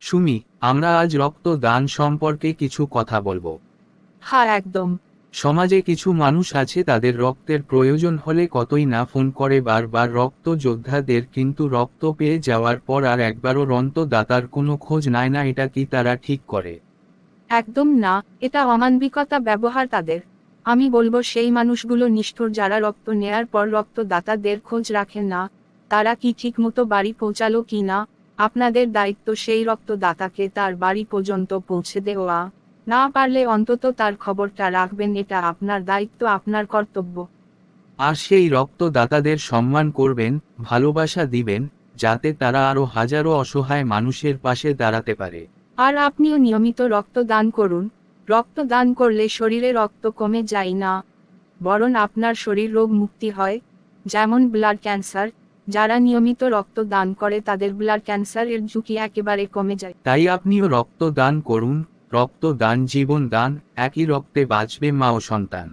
সুমি, আমরা আজ রক্তদান সম্পর্কে কিছু কথা বলবো। হ্যাঁ, একদম। সমাজে কিছু মানুষ আছে তাদের রক্তের প্রয়োজন হলে কতই না ফোন করে বারবার রক্ত যোদ্ধাদের, কিন্তু রক্ত পেয়ে যাওয়ার পর আর একবারও রক্তদাতার কোনো খোঁজ নেয় না। এটা কি তারা ঠিক করে? একদম না, এটা অমানবিকতা ব্যবহার তাদের। আমি বলবো সেই মানুষগুলো নিষ্ঠুর যারা রক্ত নেয়ার পর রক্তদাতাদের খোঁজ রাখেন না। তারা কি ঠিকমতো বাড়ি পৌঁছালো কি না? আপনাদের দায়িত্ব সেই রক্তদাতাকে তার বাড়ি পর্যন্ত পৌঁছে দেওয়া। না পারলে অন্তত তার খবরটা রাখবেন, এটা আপনার দায়িত্ব, আপনার কর্তব্য। আর সেই রক্তদাতাদের সম্মান করবেন, ভালোবাসা দিবেন, যাতে তারা আরও হাজারো অসহায় মানুষের পাশে দাঁড়াতে পারে। আর আপনিও নিয়মিত রক্ত দান করুন। রক্ত দান করলে শরীরে রক্ত কমে যায় না, বরং আপনার শরীর রোগ মুক্তি হয়। যেমন ব্লাড ক্যান্সার, যারা নিয়মিত রক্ত দান করে তাদের ব্লাড ক্যান্সারের ঝুঁকি একেবারে কমে যায়। তাই আপনিও রক্ত দান করুন। রক্তদান জীবন দান, একই রক্তে বাঁচবে মা ও সন্তান।